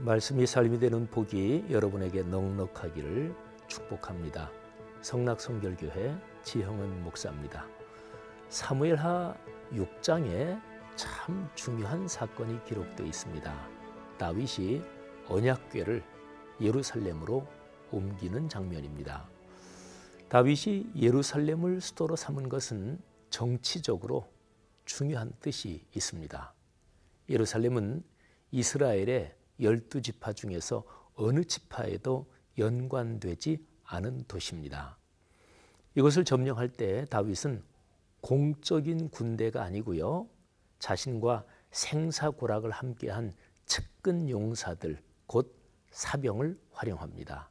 말씀이 삶이 되는 복이 여러분에게 넉넉하기를 축복합니다. 성락성결교회 지형은 목사입니다. 사무엘하 6장에 참 중요한 사건이 기록되어 있습니다. 다윗이 언약궤를 예루살렘으로 옮기는 장면입니다. 다윗이 예루살렘을 수도로 삼은 것은 정치적으로 중요한 뜻이 있습니다. 예루살렘은 이스라엘의 12지파 중에서 어느 지파에도 연관되지 않은 도시입니다. 이것을 점령할 때 다윗은 공적인 군대가 아니고요, 자신과 생사고락을 함께한 측근 용사들, 곧 사병을 활용합니다.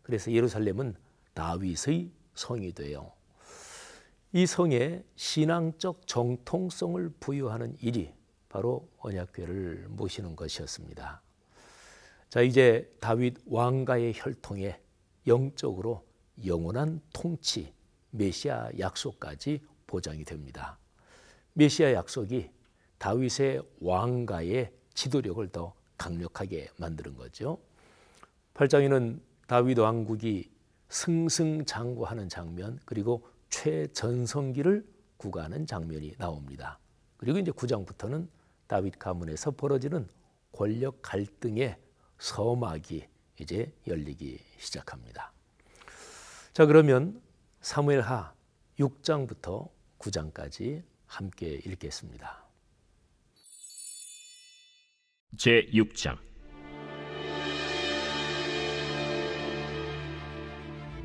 그래서 예루살렘은 다윗의 성이 돼요. 이 성에 신앙적 정통성을 부여하는 일이 바로 언약궤를 모시는 것이었습니다. 자, 이제 다윗 왕가의 혈통에 영적으로 영원한 통치, 메시아 약속까지 보장이 됩니다. 메시아 약속이 다윗의 왕가의 지도력을 더 강력하게 만드는 거죠. 8장에는 다윗 왕국이 승승장구하는 장면, 그리고 최전성기를 구가하는 장면이 나옵니다. 그리고 이제 9장부터는 다윗 가문에서 벌어지는 권력 갈등의 서막이 이제 열리기 시작합니다. 자, 그러면 사무엘하 6장부터 9장까지 함께 읽겠습니다. 제6장.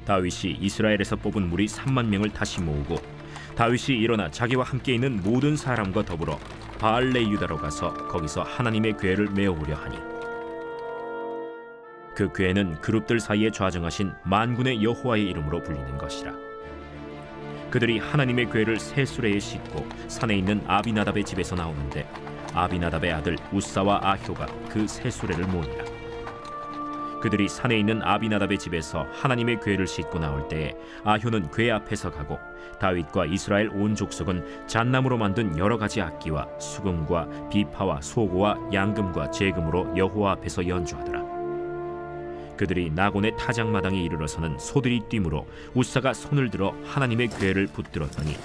다윗이 이스라엘에서 뽑은 무리 3만 명을 다시 모으고 다윗이 일어나 자기와 함께 있는 모든 사람과 더불어 바알레 유다로 가서 거기서 하나님의 궤를 메어오려 하니, 그 궤는 그룹들 사이에 좌정하신 만군의 여호와의 이름으로 불리는 것이라. 그들이 하나님의 궤를 새 수레에 싣고 산에 있는 아비나답의 집에서 나오는데, 아비나답의 아들 우사와 아효가 그 새 수레를 모으니라. 그들이 산에 있는 아비나답의 집에서 하나님의 궤를 싣고 나올 때에 아효는 궤 앞에서 가고, 다윗과 이스라엘 온 족속은 잣나무로 만든 여러 가지 악기와 수금과 비파와 소고와 양금과 제금으로 여호와 앞에서 연주하더라. 그들이 나곤의 타작마당에 이르러서는 소들이 뛰므로 우사가 손을 들어 하나님의 궤를 붙들었더니,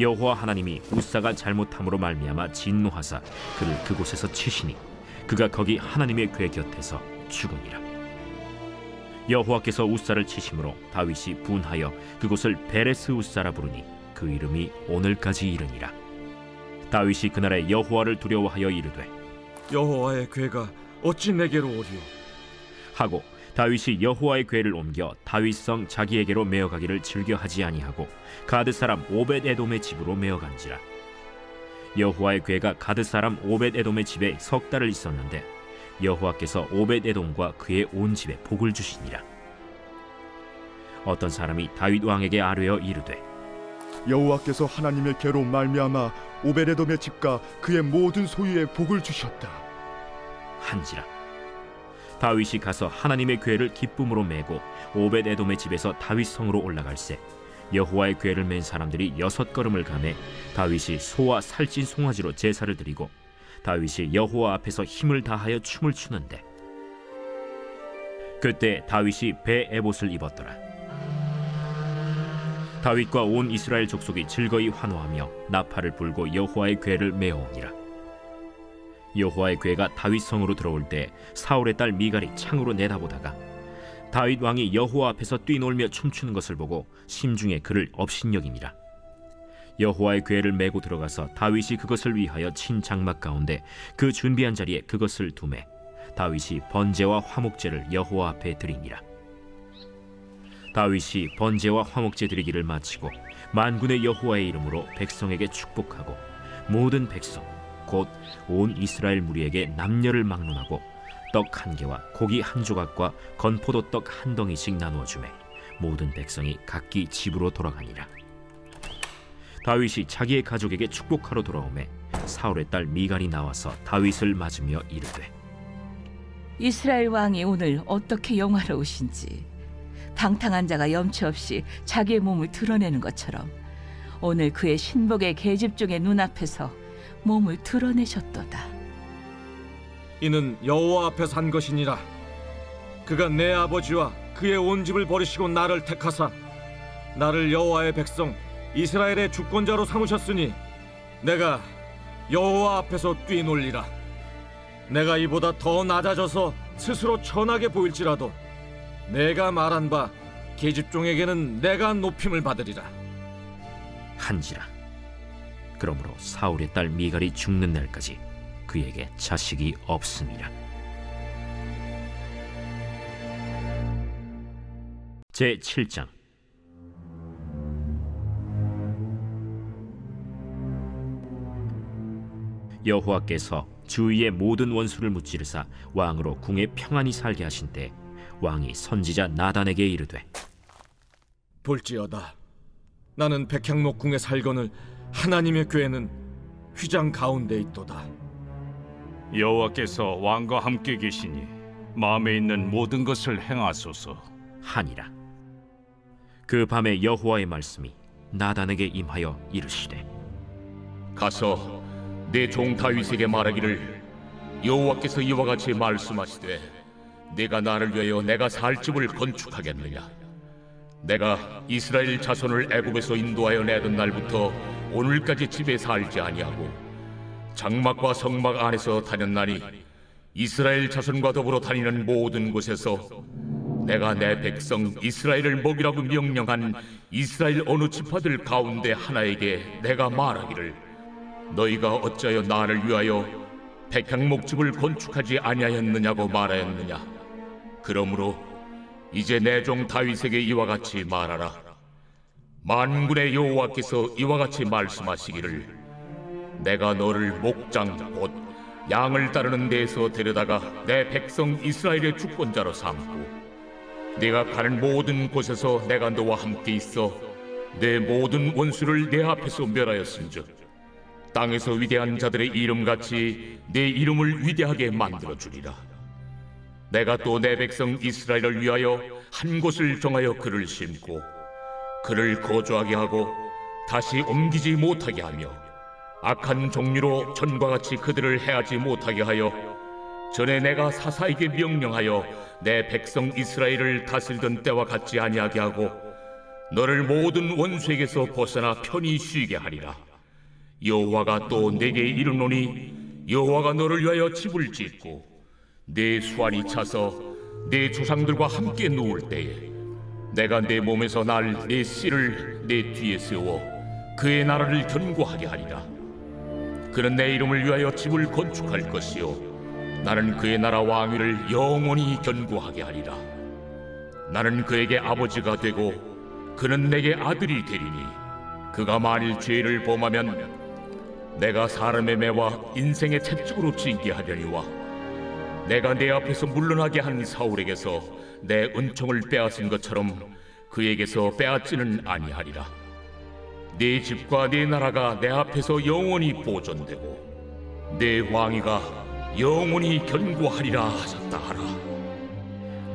여호와 하나님이 우사가 잘못함으로 말미암아 진노하사 그를 그곳에서 치시니 그가 거기 하나님의 궤 곁에서 죽으니라. 여호와께서 우사를 치심으로 다윗이 분하여 그곳을 베레스 우사라 부르니 그 이름이 오늘까지 이르니라. 다윗이 그날에 여호와를 두려워하여 이르되, 여호와의 궤가 어찌 내게로 오리요? 하고 다윗이 여호와의 궤를 옮겨 다윗성 자기에게로 메어가기를 즐겨하지 아니하고 가드 사람 오벳 에돔의 집으로 메어간지라. 여호와의 궤가 가드 사람 오벳 에돔의 집에 석 달을 있었는데 여호와께서 오벳 에돔과 그의 온 집에 복을 주시니라. 어떤 사람이 다윗 왕에게 아뢰어 이르되, 여호와께서 하나님의 궤로 말미암아 오벳 에돔의 집과 그의 모든 소유에 복을 주셨다 한지라. 다윗이 가서 하나님의 궤를 기쁨으로 메고 오벳 에돔의 집에서 다윗 성으로 올라갈새 여호와의 궤를 맨 사람들이 6걸음을 가매 다윗이 소와 살찐 송아지로 제사를 드리고 다윗이 여호와 앞에서 힘을 다하여 춤을 추는데, 그때 다윗이 배 에봇을 입었더라. 다윗과 온 이스라엘 족속이 즐거이 환호하며 나팔을 불고 여호와의 궤를 메어오니라. 여호와의 궤가 다윗 성으로 들어올 때 사울의 딸 미갈이 창으로 내다보다가 다윗 왕이 여호와 앞에서 뛰놀며 춤추는 것을 보고 심중에 그를 업신여기니라. 여호와의 궤를 메고 들어가서 다윗이 그것을 위하여 친 장막 가운데 그 준비한 자리에 그것을 두매 다윗이 번제와 화목제를 여호와 앞에 드리니라. 다윗이 번제와 화목제 드리기를 마치고 만군의 여호와의 이름으로 백성에게 축복하고 모든 백성 곧 온 이스라엘 무리에게 남녀를 막론하고 떡 1개와 고기 1조각과 건포도 떡 1덩이씩 나누어 주매 모든 백성이 각기 집으로 돌아가니라. 다윗이 자기의 가족에게 축복하러 돌아오매 사울의 딸 미갈이 나와서 다윗을 맞으며 이르되, 이스라엘 왕이 오늘 어떻게 영화로우신지, 방탕한 자가 염치 없이 자기의 몸을 드러내는 것처럼 오늘 그의 신복의 계집종의 눈앞에서 몸을 드러내셨도다. 이는 여호와 앞에 산 것이니라. 그가 내 아버지와 그의 온 집을 버리시고 나를 택하사 나를 여호와의 백성 이스라엘의 주권자로 삼으셨으니 내가 여호와 앞에서 뛰놀리라. 내가 이보다 더 낮아져서 스스로 천하게 보일지라도 내가 말한 바 계집종에게는 내가 높임을 받으리라 한지라. 그러므로 사울의 딸 미갈이 죽는 날까지 그에게 자식이 없음이라. 제 7장. 여호와께서 주위의 모든 원수를 무찌르사 왕으로 궁에 평안히 살게 하신 때 왕이 선지자 나단에게 이르되, 볼지어다, 나는 백향목 궁에 살거늘 하나님의 궤는 휘장 가운데 있도다. 여호와께서 왕과 함께 계시니 마음에 있는 모든 것을 행하소서 하니라. 그 밤에 여호와의 말씀이 나단에게 임하여 이르시되, 가서 내 종 다윗에게 말하기를, 여호와께서 이와 같이 말씀하시되 네가 나를 위하여 내가 살 집을 건축하겠느냐? 내가 이스라엘 자손을 애굽에서 인도하여 내던 날부터 오늘까지 집에 살지 아니하고 장막과 성막 안에서 다녔나니 이스라엘 자손과 더불어 다니는 모든 곳에서 내가 내 백성 이스라엘을 먹이라고 명령한 이스라엘 어느 지파들 가운데 하나에게 내가 말하기를, 너희가 어찌하여 나를 위하여 백향목집을 건축하지 아니하였느냐고 말하였느냐? 그러므로 이제 내 종 다윗에게 이와 같이 말하라. 만군의 여호와께서 이와 같이 말씀하시기를, 내가 너를 목장 곧 양을 따르는 데에서 데려다가 내 백성 이스라엘의 주권자로 삼고 네가 가는 모든 곳에서 내가 너와 함께 있어 내 모든 원수를 내 앞에서 멸하였은즉 땅에서 위대한 자들의 이름같이 내 이름을 위대하게 만들어주리라. 내가 또 내 백성 이스라엘을 위하여 한 곳을 정하여 그를 심고 그를 거주하게 하고 다시 옮기지 못하게 하며 악한 종류로 전과 같이 그들을 해하지 못하게 하여 전에 내가 사사에게 명령하여 내 백성 이스라엘을 다스리던 때와 같지 아니하게 하고 너를 모든 원수에게서 벗어나 편히 쉬게 하리라. 여호와가 또 내게 이르노니, 여호와가 너를 위하여 집을 짓고 내 수완이 차서 내 조상들과 함께 누울 때에 내가 내 몸에서 날 내 씨를 내 뒤에 세워 그의 나라를 견고하게 하리라. 그는 내 이름을 위하여 집을 건축할 것이요 나는 그의 나라 왕위를 영원히 견고하게 하리라. 나는 그에게 아버지가 되고 그는 내게 아들이 되리니 그가 만일 죄를 범하면 내가 사람의 매와 인생의 채찍으로 징계하려니와 내가 내 앞에서 물러나게 한 사울에게서 내 은총을 빼앗은 것처럼 그에게서 빼앗지는 아니하리라. 네 집과 네 나라가 내 앞에서 영원히 보존되고 내 왕위가 영원히 견고하리라 하셨다 하라.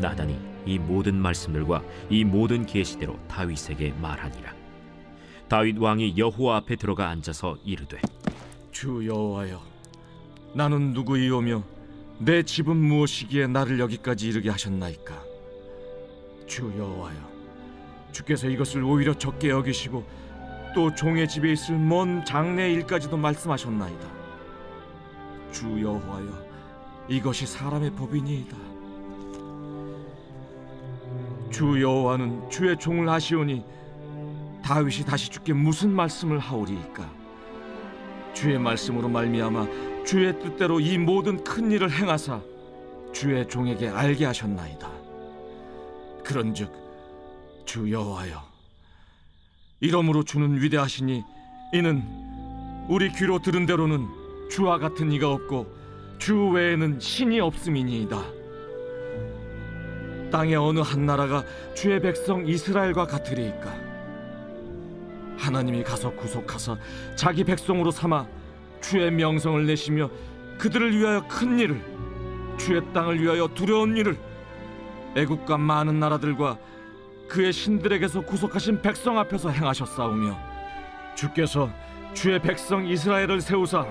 나단이 이 모든 말씀들과 이 모든 계시대로 다윗에게 말하니라. 다윗 왕이 여호와 앞에 들어가 앉아서 이르되, 주 여호와여, 나는 누구이오며 내 집은 무엇이기에 나를 여기까지 이르게 하셨나이까? 주 여호와여, 주께서 이것을 오히려 적게 여기시고 또 종의 집에 있을 먼 장래 일까지도 말씀하셨나이다. 주 여호와여, 이것이 사람의 법이니이다. 주 여호와는 주의 종을 아시오니 다윗이 다시 주께 무슨 말씀을 하오리이까? 주의 말씀으로 말미암아 주의 뜻대로 이 모든 큰 일을 행하사 주의 종에게 알게 하셨나이다. 그런즉 주 여호와여, 이러므로 주는 위대하시니 이는 우리 귀로 들은 대로는 주와 같은 이가 없고 주 외에는 신이 없음이니이다. 땅의 어느 한 나라가 주의 백성 이스라엘과 같으리이까? 하나님이 가서 구속하사 자기 백성으로 삼아 주의 명성을 내시며 그들을 위하여 큰 일을, 주의 땅을 위하여 두려운 일을 애국과 많은 나라들과 그의 신들에게서 구속하신 백성 앞에서 행하셨사오며 주께서 주의 백성 이스라엘을 세우사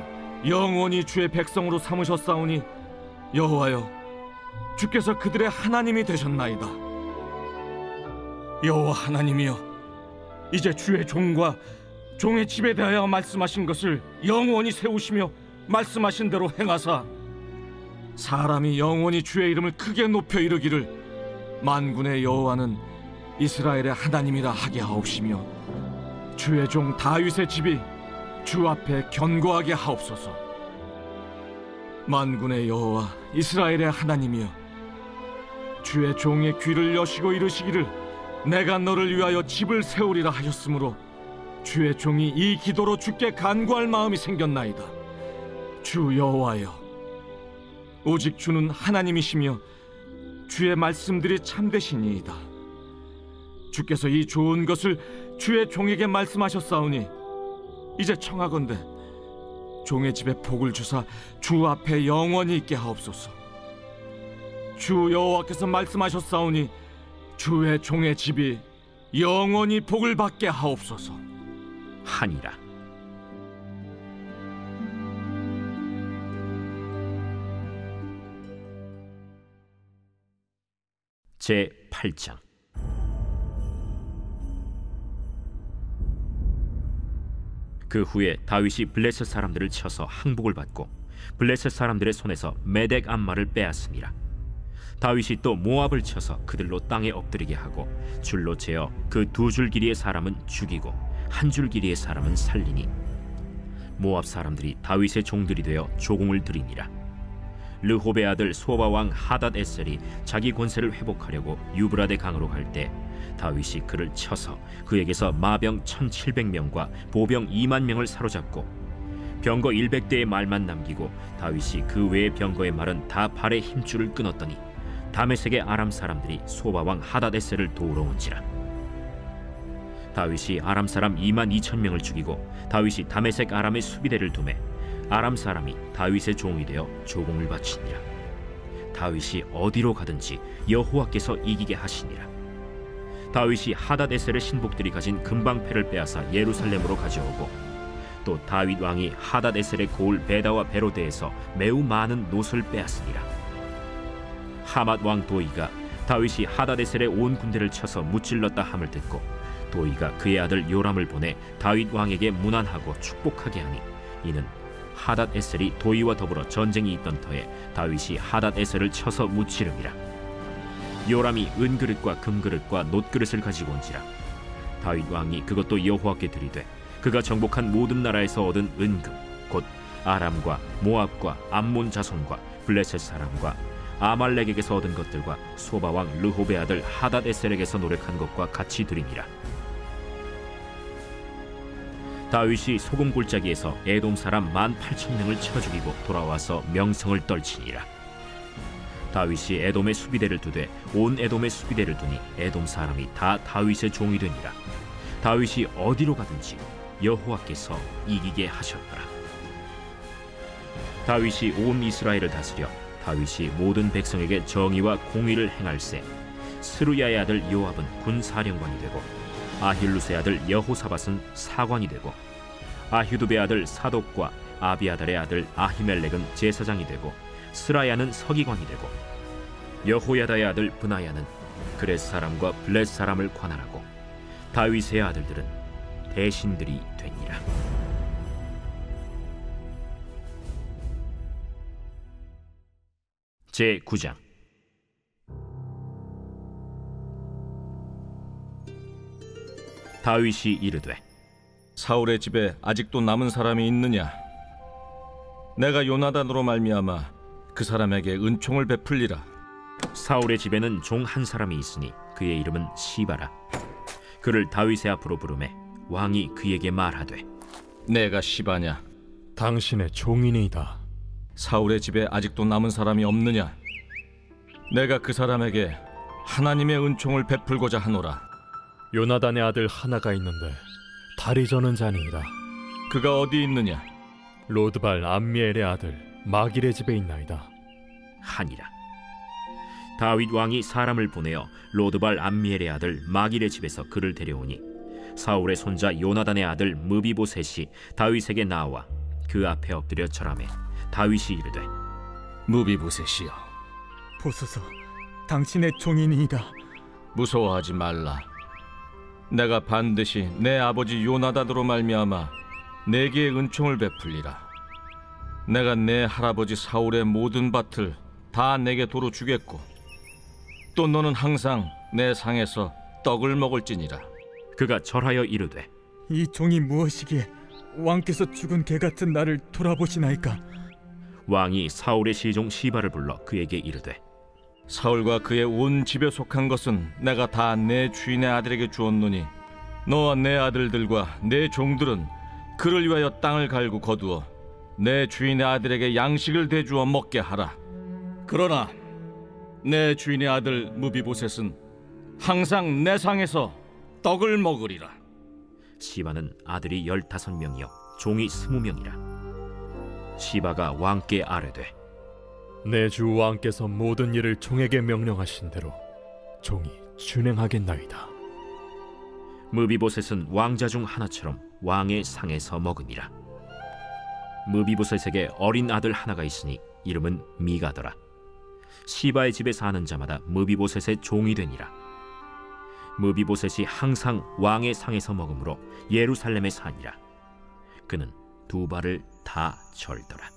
영원히 주의 백성으로 삼으셨사오니 여호와여, 주께서 그들의 하나님이 되셨나이다. 여호와 하나님이여, 이제 주의 종과 종의 집에 대하여 말씀하신 것을 영원히 세우시며 말씀하신 대로 행하사 사람이 영원히 주의 이름을 크게 높여 이르기를 만군의 여호와는 이스라엘의 하나님이라 하게 하옵시며 주의 종 다윗의 집이 주 앞에 견고하게 하옵소서. 만군의 여호와 이스라엘의 하나님이여, 주의 종의 귀를 여시고 이르시기를 내가 너를 위하여 집을 세우리라 하셨으므로 주의 종이 이 기도로 주께 간구할 마음이 생겼나이다. 주 여호와여, 오직 주는 하나님이시며 주의 말씀들이 참되시니이다. 주께서 이 좋은 것을 주의 종에게 말씀하셨사오니 이제 청하건대 종의 집에 복을 주사 주 앞에 영원히 있게 하옵소서. 주 여호와께서 말씀하셨사오니 주의 종의 집이 영원히 복을 받게 하옵소서 하니라. 제 8장. 그 후에 다윗이 블레셋 사람들을 쳐서 항복을 받고 블레셋 사람들의 손에서 메덱 암마를 빼앗으니라. 다윗이 또 모압을 쳐서 그들로 땅에 엎드리게 하고 줄로 재어 그 2줄 길이의 사람은 죽이고 1줄 길이의 사람은 살리니 모압 사람들이 다윗의 종들이 되어 조공을 드리니라. 르홉의 아들 소바 왕 하닷 에셀이 자기 권세를 회복하려고 유브라데 강으로 갈 때 다윗이 그를 쳐서 그에게서 마병 1700명과 보병 2만 명을 사로잡고 병거 100대의 말만 남기고 다윗이 그 외의 병거의 말은 다 발의 힘줄을 끊었더니 다메섹의 아람 사람들이 소바 왕 하닷 에셀을 도우러 온지라. 다윗이 아람 사람 2만 2천 명을 죽이고 다윗이 다메섹 아람의 수비대를 두매 아람 사람이 다윗의 종이 되어 조공을 바치니라. 다윗이 어디로 가든지 여호와께서 이기게 하시니라. 다윗이 하닷 에셀의 신복들이 가진 금방패를 빼앗아 예루살렘으로 가져오고 또 다윗 왕이 하닷 에셀의 고을 베다와 베로데에서 매우 많은 놋을 빼앗으니라. 하맛 왕 도이가 다윗이 하닷 에셀의 온 군대를 쳐서 무찔렀다 함을 듣고 도이가 그의 아들 요람을 보내 다윗 왕에게 문안하고 축복하게 하니 이는 하닷 에셀이 도이와 더불어 전쟁이 있던 터에 다윗이 하닷 에셀을 쳐서 무찌름이라. 요람이 은그릇과 금그릇과 놋그릇을 가지고 온지라. 다윗 왕이 그것도 여호와께 드리되 그가 정복한 모든 나라에서 얻은 은금 곧 아람과 모압과 암몬 자손과 블레셋 사람과 아말렉에게서 얻은 것들과 소바 왕 르홉의 아들 하닷 에셀에게서 노력한 것과 같이 드리니라. 다윗이 소금 골짜기에서 에돔 사람 18,000명을 쳐 죽이고 돌아와서 명성을 떨치니라. 다윗이 에돔의 수비대를 두되 온 에돔의 수비대를 두니 에돔 사람이 다 다윗의 종이 되니라. 다윗이 어디로 가든지 여호와께서 이기게 하셨더라. 다윗이 온 이스라엘을 다스려 다윗이 모든 백성에게 정의와 공의를 행할세 스루야의 아들 요압은 군사령관이 되고 아힐루스의 아들 여호사밧은 사관이 되고 아휴두베의 아들 사독과 아비아달의 아들 아히멜렉은 제사장이 되고 스라야는 서기관이 되고 여호야다의 아들 브나야는 그렛 사람과 블렛 사람을 관할하고 다윗의 아들들은 대신들이 되니라. 제 9장. 다윗이 이르되 사울의 집에 아직도 남은 사람이 있느냐? 내가 요나단으로 말미암아 그 사람에게 은총을 베풀리라. 사울의 집에는 종 한 사람이 있으니 그의 이름은 시바라. 그를 다윗의 앞으로 부르매 왕이 그에게 말하되 내가 시바냐? 당신의 종이니이다. 사울의 집에 아직도 남은 사람이 없느냐? 내가 그 사람에게 하나님의 은총을 베풀고자 하노라. 요나단의 아들 하나가 있는데 다리 저는 자니이다. 그가 어디 있느냐? 로드발 암미엘의 아들 마길의 집에 있나이다 하니라. 다윗 왕이 사람을 보내어 로드발 암미엘의 아들 마길의 집에서 그를 데려오니 사울의 손자 요나단의 아들 무비보셋이 다윗에게 나와 그 앞에 엎드려 절하매 다윗이 이르되 무비보셋이여, 보소서, 당신의 종이니이다. 무서워하지 말라. 내가 반드시 내 아버지 요나단으로 말미암아 내게 은총을 베풀리라. 내가 내 할아버지 사울의 모든 밭을 다 내게 도로 주겠고, 또 너는 항상 내 상에서 떡을 먹을지니라. 그가 절하여 이르되, 이 종이 무엇이기에 왕께서 죽은 개 같은 나를 돌아보시나이까? 왕이 사울의 시종 시바를 불러 그에게 이르되, 사울과 그의 온 집에 속한 것은 내가 다 내 주인의 아들에게 주었노니 너와 내 아들들과 내 종들은 그를 위하여 땅을 갈고 거두어 내 주인의 아들에게 양식을 대주어 먹게 하라. 그러나 내 주인의 아들 무비보셋은 항상 내 상에서 떡을 먹으리라. 시바는 아들이 15명이요 종이 20명이라. 시바가 왕께 아뢰되, 내 주 왕께서 모든 일을 종에게 명령하신 대로 종이 준행하겠나이다. 무비보셋은 왕자 중 하나처럼 왕의 상에서 먹으니라. 무비보셋에게 어린 아들 하나가 있으니 이름은 미가더라. 시바의 집에 사는 자마다 무비보셋의 종이 되니라. 무비보셋이 항상 왕의 상에서 먹으므로 예루살렘에 사니라. 그는 두 발을 다 절더라.